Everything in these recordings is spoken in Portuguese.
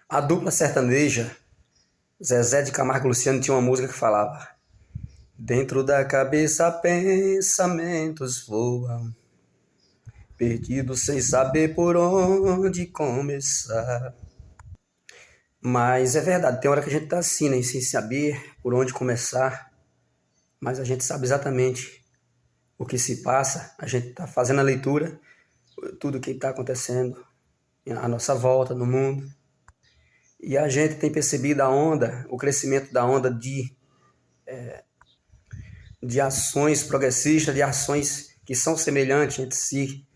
A dupla sertaneja, Zezé de Camargo e Luciano, tinha uma música que falava: Dentro da cabeça pensamentos voam, perdidos sem saber por onde começar. Mas é verdade, tem hora que a gente tá assim, né? Sem saber por onde começar, mas a gente sabe exatamente o que se passa, a gente tá fazendo a leitura, tudo o que está acontecendo à nossa volta no mundo. E a gente tem percebido a onda, o crescimento da onda de ações progressistas, de ações que são semelhantes entre si,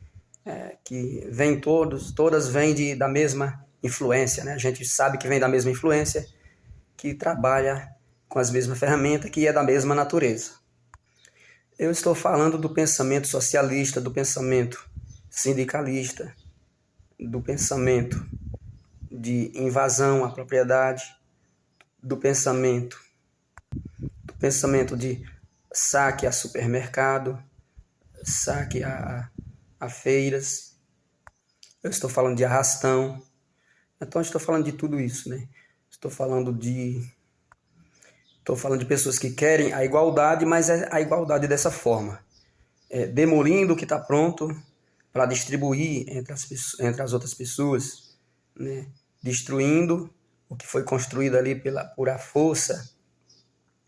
que vêm todas vêm da mesma influência, né? A gente sabe que vem da mesma influência, que trabalha com as mesmas ferramentas, que é da mesma natureza. Eu estou falando do pensamento socialista, do pensamento sindicalista, do pensamento de invasão à propriedade, do pensamento de saque a supermercado, saque a feiras. Eu estou falando de arrastão. Então, eu estou falando de tudo isso, né? Estou falando de pessoas que querem a igualdade, mas é a igualdade dessa forma. Demolindo o que está pronto para distribuir entre as outras pessoas, né? Destruindo o que foi construído ali por a força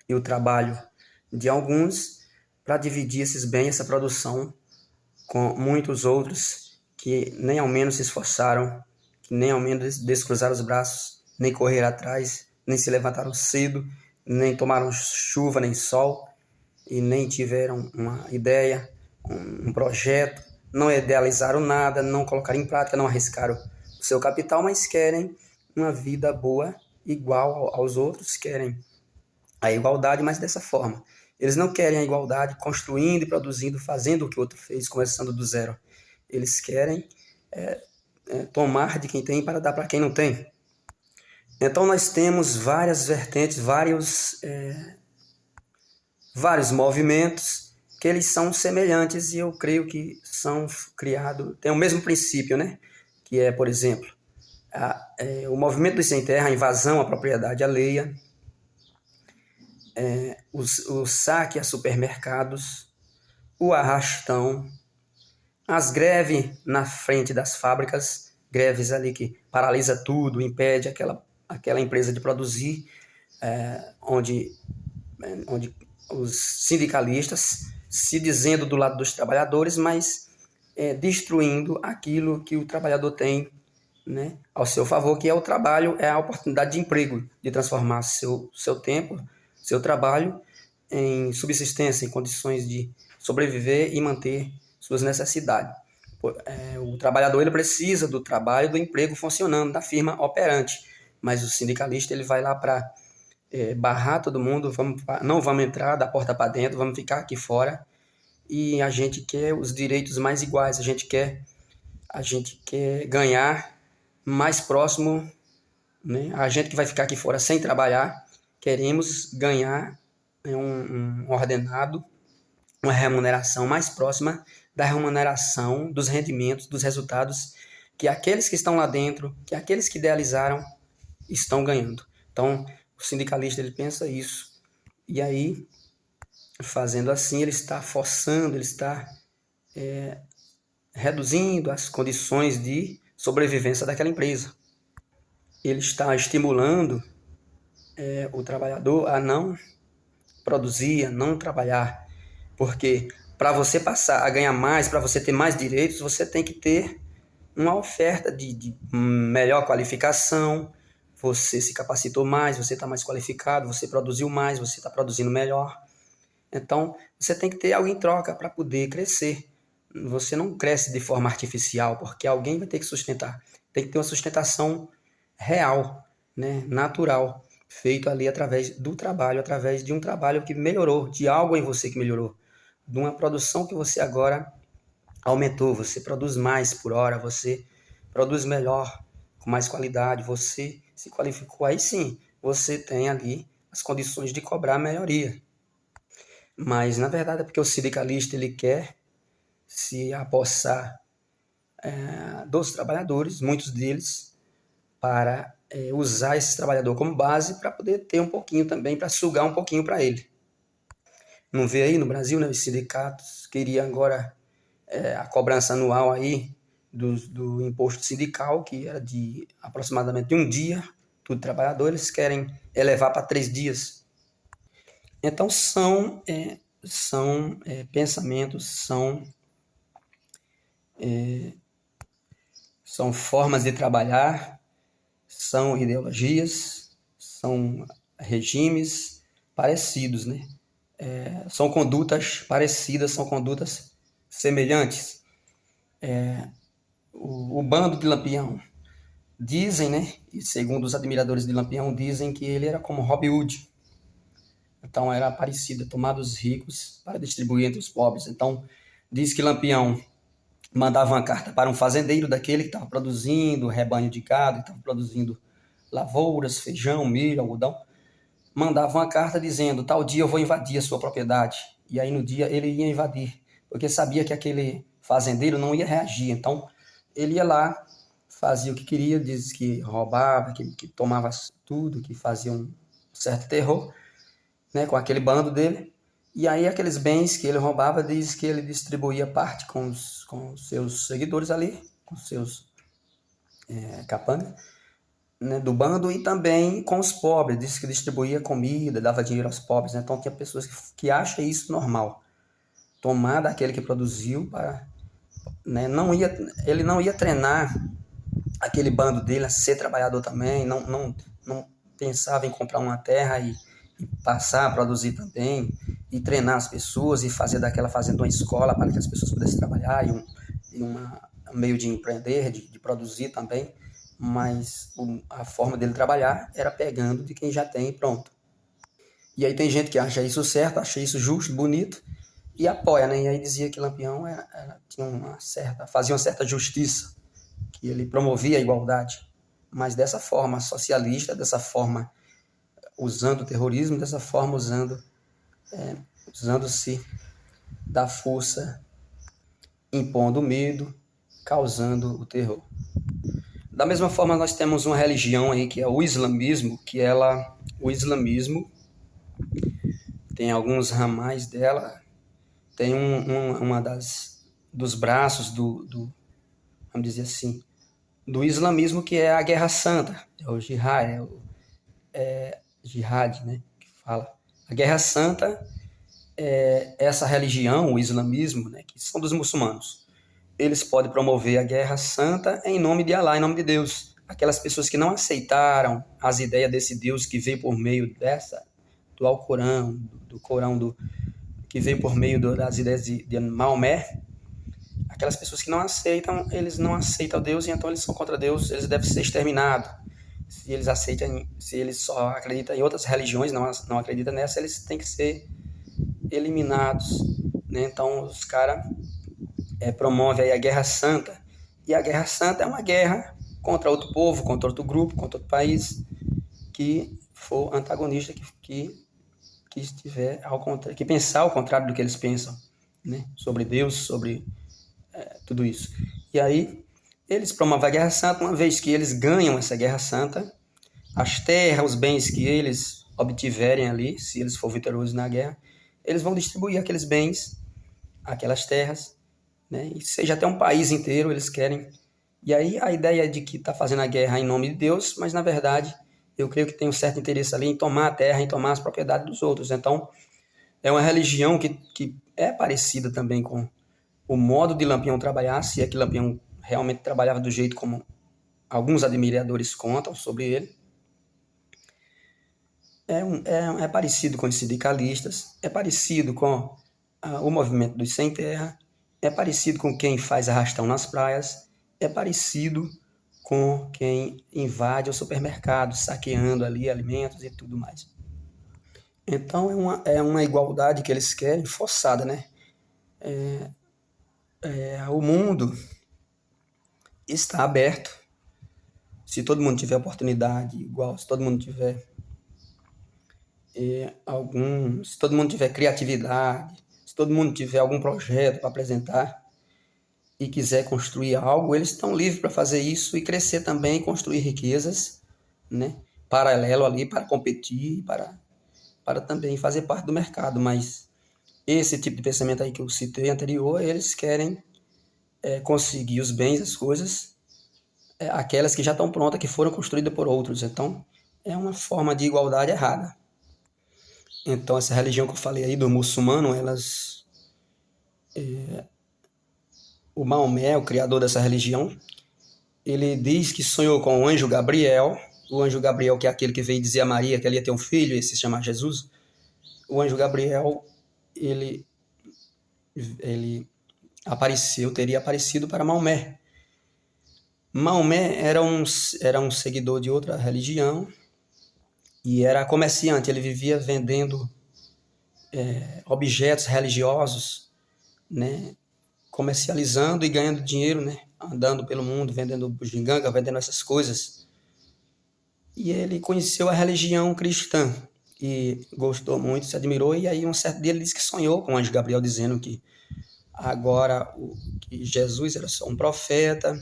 e o trabalho de alguns para dividir esses bens, essa produção, com muitos outros que nem ao menos se esforçaram, que nem ao menos descruzaram os braços, nem correram atrás, nem se levantaram cedo, nem tomaram chuva nem sol, e nem tiveram uma ideia, um projeto, não idealizaram nada, não colocaram em prática, não arriscaram o seu capital, mas querem uma vida boa, igual aos outros, querem a igualdade, mas dessa forma. Eles não querem a igualdade construindo e produzindo, fazendo o que o outro fez, começando do zero. Eles querem tomar de quem tem para dar para quem não tem. Então nós temos várias vertentes, vários movimentos que eles são semelhantes e eu creio que são criados, tem o mesmo princípio, né? Que é, por exemplo, o movimento dos sem terra, a invasão à propriedade alheia, o saque a supermercados, o arrastão, as greves na frente das fábricas, greves ali que paralisa tudo, impede aquela empresa de produzir, onde os sindicalistas se dizendo do lado dos trabalhadores, mas destruindo aquilo que o trabalhador tem, né, ao seu favor, que é o trabalho, é a oportunidade de emprego, de transformar seu tempo, seu trabalho em subsistência, em condições de sobreviver e manter suas necessidades. O trabalhador ele precisa do trabalho, do emprego funcionando, da firma operante, mas o sindicalista ele vai lá para barrar todo mundo, não vamos entrar da porta para dentro, vamos ficar aqui fora, e a gente quer os direitos mais iguais, a gente quer ganhar mais próximo, né? A gente que vai ficar aqui fora sem trabalhar, queremos ganhar um ordenado, uma remuneração mais próxima da remuneração dos rendimentos, dos resultados que aqueles que estão lá dentro, que aqueles que idealizaram estão ganhando. Então, o sindicalista ele pensa isso. E aí, fazendo assim, ele está forçando, ele está reduzindo as condições de sobrevivência daquela empresa. Ele está estimulando o trabalhador a não produzir, a não trabalhar, porque para você passar a ganhar mais, para você ter mais direitos, você tem que ter uma oferta de melhor qualificação, você se capacitou mais, você está mais qualificado, você produziu mais, você está produzindo melhor. Então, você tem que ter algo em troca para poder crescer. Você não cresce de forma artificial, porque alguém vai ter que sustentar. Tem que ter uma sustentação real, né, natural, feito ali através do trabalho, através de um trabalho que melhorou, de algo em você que melhorou, de uma produção que você agora aumentou, você produz mais por hora, você produz melhor, com mais qualidade, você se qualificou, aí sim, você tem ali as condições de cobrar melhoria. Mas, na verdade, é porque o sindicalista ele quer se apossar dos trabalhadores, muitos deles, para usar esse trabalhador como base para poder ter um pouquinho também, para sugar um pouquinho para ele. Não vê aí no Brasil, né, os sindicatos queriam agora a cobrança anual aí do imposto sindical, que era de aproximadamente um dia, tudo trabalhador, eles querem elevar para 3 dias. Então são pensamentos, são formas de trabalhar, são ideologias, são regimes parecidos, né? São condutas parecidas, são condutas semelhantes. O bando de Lampião, dizem, né? E segundo os admiradores de Lampião, dizem que ele era como Robin Hood. Então era parecido, tomar dos ricos para distribuir entre os pobres. Então diz que Lampião mandava uma carta para um fazendeiro daquele que estava produzindo rebanho de gado, estava produzindo lavouras, feijão, milho, algodão. Mandava uma carta dizendo, tal dia eu vou invadir a sua propriedade. E aí no dia ele ia invadir, porque sabia que aquele fazendeiro não ia reagir. Então ele ia lá, fazia o que queria, diz que roubava, que tomava tudo, que fazia um certo terror, né, com aquele bando dele. E aí aqueles bens que ele roubava, diz que ele distribuía parte com os seus seguidores ali, com os seus capangas, né, do bando, e também com os pobres. Diz que distribuía comida, dava dinheiro aos pobres. Né? Então tinha pessoas que acham isso normal. Tomar daquele que produziu para... Né, ele não ia treinar aquele bando dele a ser trabalhador também, não pensava em comprar uma terra e passar a produzir também, e treinar as pessoas e fazer daquela fazenda uma escola para que as pessoas pudessem trabalhar e um meio de empreender, de produzir também, mas a forma dele trabalhar era pegando de quem já tem e pronto. E aí tem gente que acha isso certo, acha isso justo, bonito, e apoia, né? E aí dizia que Lampião fazia uma certa justiça, que ele promovia a igualdade, mas dessa forma socialista, dessa forma usando o terrorismo, dessa forma usando-se da força, impondo medo, causando o terror. Da mesma forma, nós temos uma religião aí que é o islamismo, o islamismo tem alguns ramais dela, tem uma dos braços vamos dizer assim, do islamismo, que é a Guerra Santa, é o jihad, jihad, né, que fala. A Guerra Santa é essa religião, o islamismo, né, que são dos muçulmanos. Eles podem promover a Guerra Santa em nome de Alá, em nome de Deus. Aquelas pessoas que não aceitaram as ideias desse Deus que veio por meio do Alcorão, do Corão, que veio por meio das ideias de Maomé, aquelas pessoas que não aceitam, eles não aceitam Deus e então eles são contra Deus, eles devem ser exterminados. Se eles só acreditam em outras religiões, não acreditam nessa, eles têm que ser eliminados, né? Então os caras promovem aí a Guerra Santa, e a Guerra Santa é uma guerra contra outro povo, contra outro grupo, contra outro país que for antagonista, que estiver ao contrário, que pensar ao contrário do que eles pensam, né? Sobre Deus, sobre tudo isso. E aí eles promovem a Guerra Santa. Uma vez que eles ganham essa Guerra Santa, as terras, os bens que eles obtiverem ali, se eles forem vitoriosos na guerra, eles vão distribuir aqueles bens, aquelas terras, né? E seja até um país inteiro, eles querem. E aí a ideia é de que está fazendo a guerra em nome de Deus, mas na verdade eu creio que tem um certo interesse ali em tomar a terra, em tomar as propriedades dos outros. Então é uma religião que é parecida também com o modo de Lampião trabalhar, se é que Lampião realmente trabalhava do jeito como alguns admiradores contam sobre ele. É parecido com os sindicalistas, é parecido com o movimento dos sem terra, é parecido com quem faz arrastão nas praias, é parecido com quem invade o supermercado, saqueando ali alimentos e tudo mais. Então é uma igualdade que eles querem, forçada, né? O mundo está aberto. Se todo mundo tiver oportunidade igual, se todo mundo tiver se todo mundo tiver criatividade, se todo mundo tiver algum projeto para apresentar e quiser construir algo, eles estão livres para fazer isso e crescer também, construir riquezas, né, paralelo ali para competir, para também fazer parte do mercado. Mas esse tipo de pensamento aí que eu citei anterior, eles querem conseguir os bens, as coisas, aquelas que já estão prontas, que foram construídas por outros. Então, é uma forma de igualdade errada. Então, essa religião que eu falei aí, do muçulmano, o Maomé, o criador dessa religião, ele diz que sonhou com o anjo Gabriel, que é aquele que veio dizer a Maria que ela ia ter um filho, esse se chama Jesus. O anjo Gabriel, ele teria aparecido para Maomé. Maomé era um seguidor de outra religião e era comerciante. Ele vivia vendendo objetos religiosos, né, comercializando e ganhando dinheiro, né, andando pelo mundo, vendendo bugiganga, vendendo essas coisas. E ele conheceu a religião cristã e gostou muito, se admirou, e aí um certo dia ele disse que sonhou com o anjo Gabriel dizendo que agora que Jesus era só um profeta,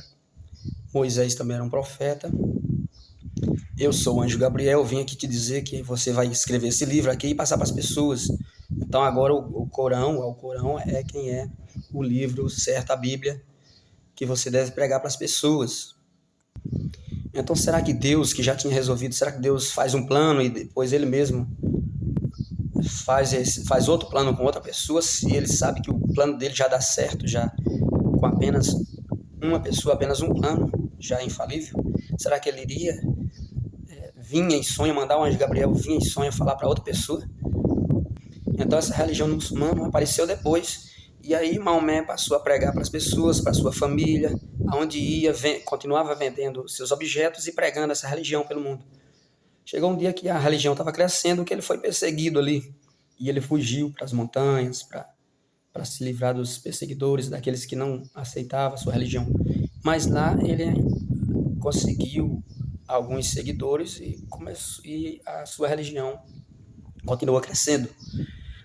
Moisés também era um profeta. Eu sou o anjo Gabriel, vim aqui te dizer que você vai escrever esse livro aqui e passar para as pessoas. Então agora o Corão é quem é o livro certo, a Bíblia, que você deve pregar para as pessoas. Então será que Deus, que já tinha resolvido, será que Deus faz um plano e depois ele mesmo faz outro plano com outra pessoa, se ele sabe que o plano dele já dá certo, já com apenas uma pessoa, apenas um plano, já infalível? Será que ele iria vinha em sonho, mandar o anjo Gabriel vinha em sonho falar para outra pessoa? Então essa religião muçulmana apareceu depois, e aí Maomé passou a pregar para as pessoas, para a sua família, aonde ia, continuava vendendo seus objetos e pregando essa religião pelo mundo. Chegou um dia que a religião estava crescendo, que ele foi perseguido ali, e ele fugiu para as montanhas, para se livrar dos perseguidores, daqueles que não aceitavam a sua religião. Mas lá ele conseguiu alguns seguidores e a sua religião continuou crescendo.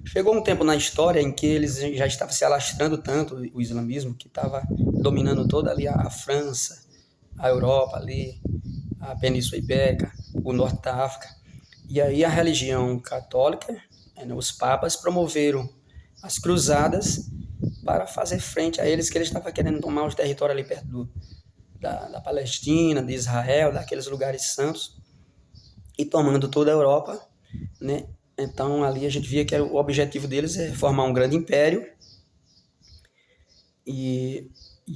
Chegou um tempo na história em que eles já estavam se alastrando tanto, o islamismo, que estava dominando toda ali a França, a Europa ali, a Península Ibérica, o norte da África. E aí a religião católica, os papas promoveram as cruzadas para fazer frente a eles, que eles estavam querendo tomar os territórios ali perto da Palestina, de Israel, daqueles lugares santos, e tomando toda a Europa, né? Então ali a gente via que o objetivo deles é formar um grande império, e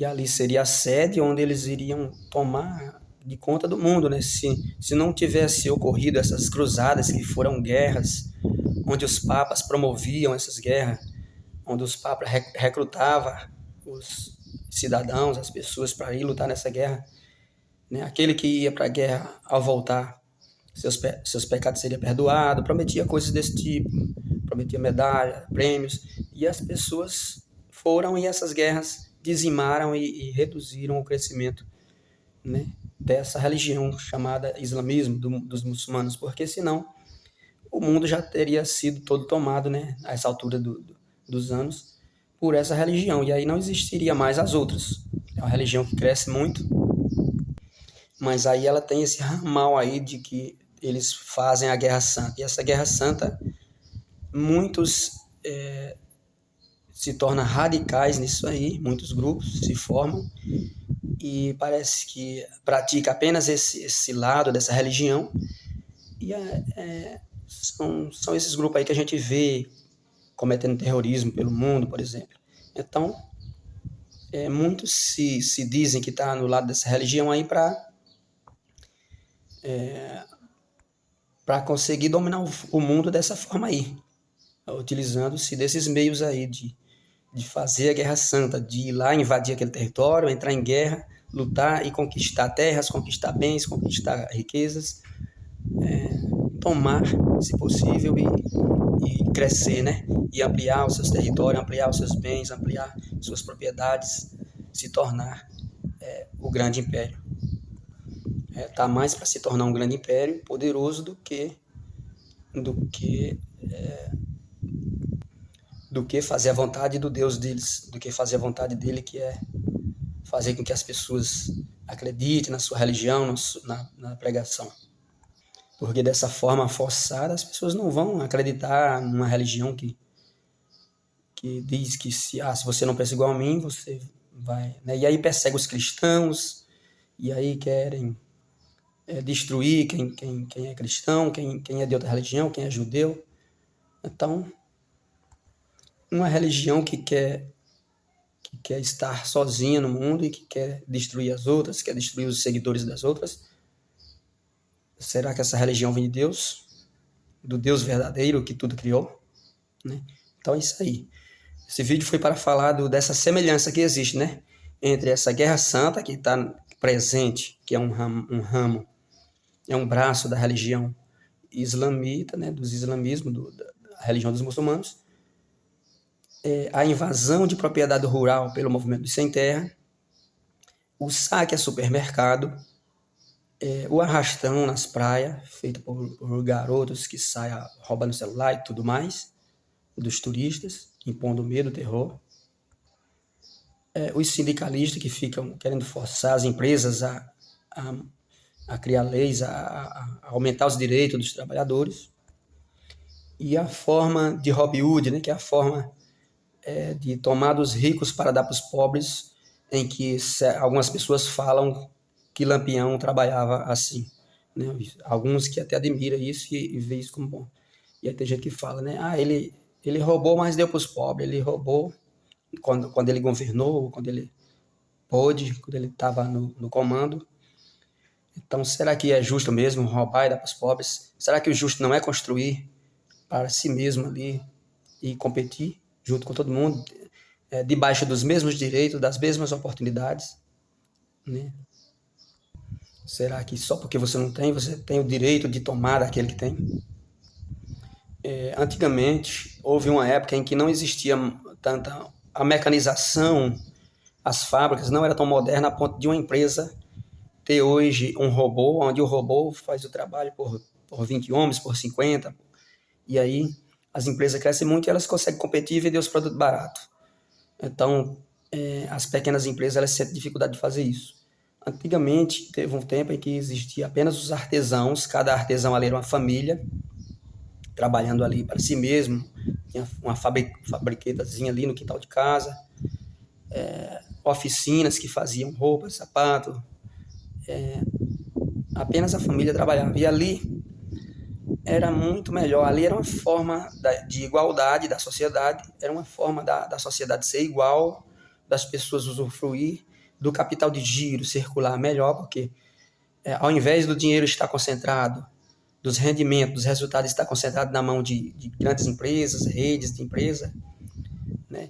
ali seria a sede onde eles iriam tomar de conta do mundo, né? Se não tivesse ocorrido essas cruzadas, que foram guerras, onde os papas promoviam essas guerras, onde os papas recrutavam os cidadãos, as pessoas para ir lutar nessa guerra, né? Aquele que ia para a guerra, ao voltar, seus pecados seriam perdoados, prometia coisas desse tipo, prometia medalha, prêmios, e as pessoas foram, e essas guerras dizimaram e reduziram o crescimento, né, dessa religião chamada islamismo, dos muçulmanos, porque senão o mundo já teria sido todo tomado, né, a essa altura dos anos, por essa religião, e aí não existiria mais as outras. É uma religião que cresce muito, mas aí ela tem esse ramal aí de que eles fazem a Guerra Santa. E essa Guerra Santa, muitos se tornam radicais nisso aí, muitos grupos se formam e parece que pratica apenas esse lado dessa religião. E são esses grupos aí que a gente vê cometendo terrorismo pelo mundo, por exemplo. Então, muitos se dizem que está no lado dessa religião aí para conseguir dominar o mundo dessa forma aí, utilizando-se desses meios aí de fazer a Guerra Santa, de ir lá invadir aquele território, entrar em guerra, lutar e conquistar terras, conquistar bens, conquistar riquezas, tomar, se possível, e crescer, né? E ampliar os seus territórios, ampliar os seus bens, ampliar suas propriedades, se tornar o grande império. Tá mais para se tornar um grande império poderoso do que fazer a vontade do Deus deles, do que fazer a vontade dele, que é fazer com que as pessoas acreditem na sua religião, na pregação. Porque dessa forma forçada as pessoas não vão acreditar numa religião que diz que se você não pensa igual a mim, você vai... Né? E aí persegue os cristãos, e aí querem destruir quem é cristão, quem é de outra religião, quem é judeu. Então, uma religião que quer estar sozinha no mundo e que quer destruir as outras, quer destruir os seguidores das outras, será que essa religião vem de Deus? Do Deus verdadeiro que tudo criou? Né? Então é isso aí. Esse vídeo foi para falar dessa semelhança que existe, né? Entre essa guerra santa que está presente, que é um ramo, é um braço da religião islamita, né? Dos islamismos, da religião dos muçulmanos, a invasão de propriedade rural pelo movimento dos sem terra, o saque a supermercado, o arrastão nas praias, feito por garotos que saem roubando celular e tudo mais, dos turistas, impondo medo, terror. Os sindicalistas que ficam querendo forçar as empresas a criar leis, a aumentar os direitos dos trabalhadores. E a forma de Robin Hood, né, que é a forma de tomar dos ricos para dar para os pobres, em que algumas pessoas falam que Lampião trabalhava assim. Né? Alguns que até admiram isso e vê isso como bom. E aí tem gente que fala, né? Ele roubou, mas deu para os pobres. Ele roubou quando ele governou, quando ele pôde, quando ele estava no comando. Então, será que é justo mesmo roubar e dar para os pobres? Será que o justo não é construir para si mesmo ali e competir junto com todo mundo, debaixo dos mesmos direitos, das mesmas oportunidades? Né? Será que só porque você não tem, você tem o direito de tomar daquele que tem? Antigamente, houve uma época em que não existia tanta a mecanização, as fábricas não era tão moderna a ponto de uma empresa ter hoje um robô, onde o robô faz o trabalho por 20 homens, por 50, e aí as empresas crescem muito e elas conseguem competir e vender os produtos baratos. Então, as pequenas empresas elas sentem dificuldade de fazer isso. Antigamente, teve um tempo em que existia apenas os artesãos, cada artesão ali era uma família, trabalhando ali para si mesmo, tinha uma fabriquetazinha ali no quintal de casa, oficinas que faziam roupas, sapato, apenas a família trabalhava. E ali era muito melhor, ali era uma forma de igualdade da sociedade, era uma forma da sociedade ser igual, das pessoas usufruir do capital de giro, circular melhor, porque ao invés do dinheiro estar concentrado, dos rendimentos, dos resultados estar concentrado na mão de grandes empresas, redes de empresa, né?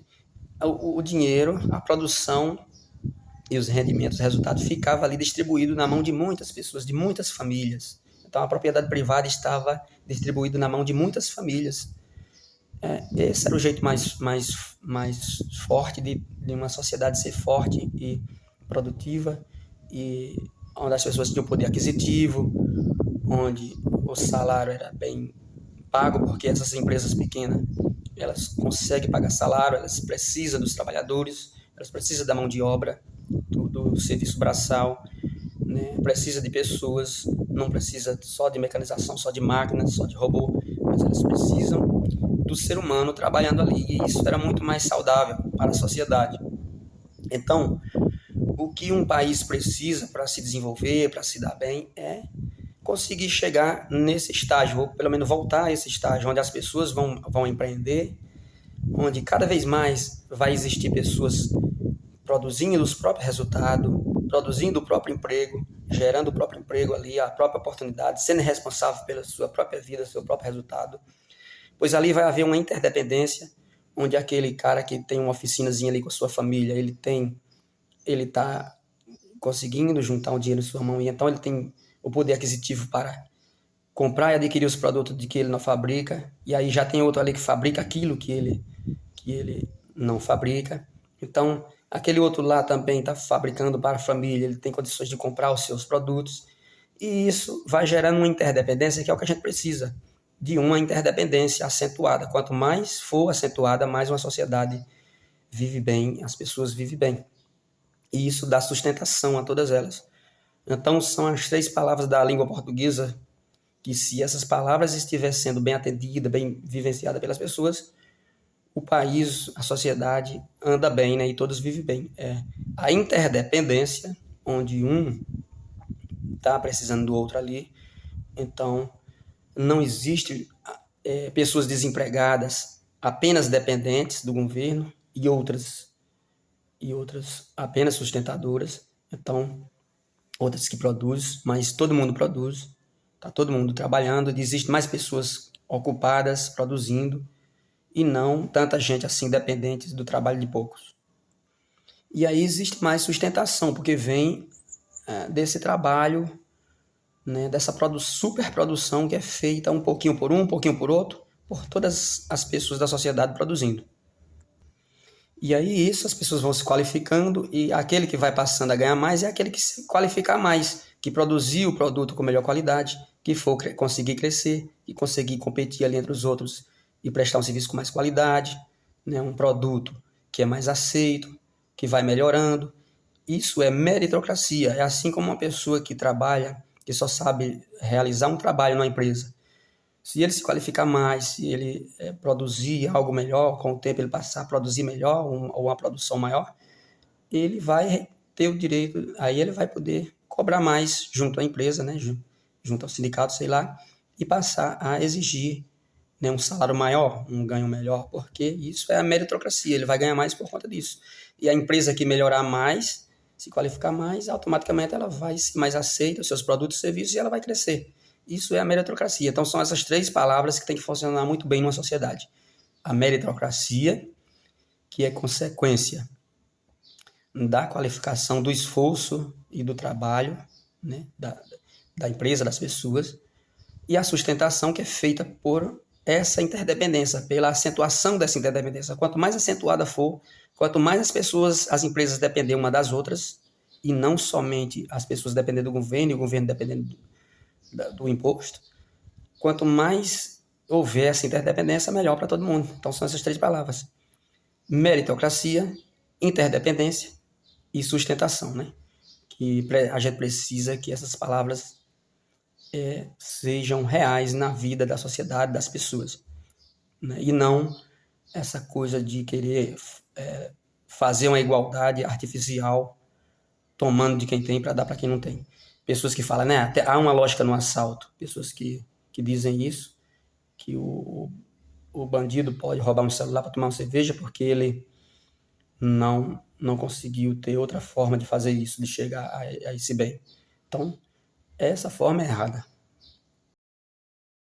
O dinheiro, a produção e os rendimentos, os resultados ficava ali distribuído na mão de muitas pessoas, de muitas famílias. Então a propriedade privada estava distribuída na mão de muitas famílias. Esse era o jeito mais forte de uma sociedade ser forte e produtiva, e onde as pessoas tinham poder aquisitivo, onde o salário era bem pago, porque essas empresas pequenas elas conseguem pagar salário, elas precisam dos trabalhadores, elas precisam da mão de obra, do serviço braçal, né? Precisa de pessoas, não precisa só de mecanização, só de máquinas, só de robô, mas elas precisam do ser humano trabalhando ali, e isso era muito mais saudável para a sociedade. Então, o que um país precisa para se desenvolver, para se dar bem, é conseguir chegar nesse estágio, ou pelo menos voltar a esse estágio, onde as pessoas vão empreender, onde cada vez mais vai existir pessoas produzindo os próprios resultados, produzindo o próprio emprego, gerando o próprio emprego ali, a própria oportunidade, sendo responsável pela sua própria vida, seu próprio resultado. Pois ali vai haver uma interdependência, onde aquele cara que tem uma oficinazinha ali com a sua família, ele está conseguindo juntar um dinheiro em sua mão, e então ele tem o poder aquisitivo para comprar e adquirir os produtos de que ele não fabrica, e aí já tem outro ali que fabrica aquilo que ele não fabrica. Então, aquele outro lá também está fabricando para a família, ele tem condições de comprar os seus produtos, e isso vai gerando uma interdependência, que é o que a gente precisa, de uma interdependência acentuada. Quanto mais for acentuada, mais uma sociedade vive bem, as pessoas vivem bem. E isso dá sustentação a todas elas. Então, são as 3 palavras da língua portuguesa que se essas palavras estivessem sendo bem atendidas, bem vivenciadas pelas pessoas, o país, a sociedade anda bem, né? E todos vivem bem. A interdependência, onde um está precisando do outro ali, então não existe pessoas desempregadas, apenas dependentes do governo e outras apenas sustentadoras. Então, outras que produzem, mas todo mundo produz, está todo mundo trabalhando, existem mais pessoas ocupadas produzindo e não tanta gente assim dependente do trabalho de poucos. E aí existe mais sustentação, porque vem desse trabalho, né, dessa superprodução que é feita um pouquinho por um pouquinho por outro, por todas as pessoas da sociedade produzindo. E aí isso, as pessoas vão se qualificando e aquele que vai passando a ganhar mais é aquele que se qualificar mais, que produziu o produto com melhor qualidade, que for conseguir crescer e conseguir competir ali entre os outros e prestar um serviço com mais qualidade, né? Um produto que é mais aceito, que vai melhorando. Isso é meritocracia. É assim como uma pessoa que trabalha, que só sabe realizar um trabalho numa empresa. Se ele se qualificar mais, se ele produzir algo melhor, com o tempo ele passar a produzir melhor, ou uma produção maior, ele vai ter o direito, aí ele vai poder cobrar mais junto à empresa, né, junto ao sindicato, sei lá, e passar a exigir, né, um salário maior, um ganho melhor, porque isso é a meritocracia, ele vai ganhar mais por conta disso. E a empresa que melhorar mais, se qualificar mais, automaticamente ela vai ser mais aceita, os seus produtos e serviços, e ela vai crescer. Isso é a meritocracia. Então são essas três palavras que tem que funcionar muito bem numa sociedade. A meritocracia, que é consequência da qualificação do esforço e do trabalho, né, da empresa, das pessoas, e a sustentação, que é feita por essa interdependência, pela acentuação dessa interdependência. Quanto mais acentuada for, quanto mais as empresas dependerem uma das outras, e não somente as pessoas dependendo do governo e o governo dependendo do imposto, quanto mais houver essa interdependência, melhor para todo mundo. Então são essas três palavras: meritocracia, interdependência e sustentação, né? Que a gente precisa que essas palavras sejam reais na vida da sociedade, das pessoas, né? E não essa coisa de querer fazer uma igualdade artificial, tomando de quem tem para dar para quem não tem. Pessoas que falam, né, até há uma lógica no assalto, pessoas que dizem isso, que o bandido pode roubar um celular para tomar uma cerveja porque ele não conseguiu ter outra forma de fazer isso, de chegar a esse bem. Então, essa forma é errada.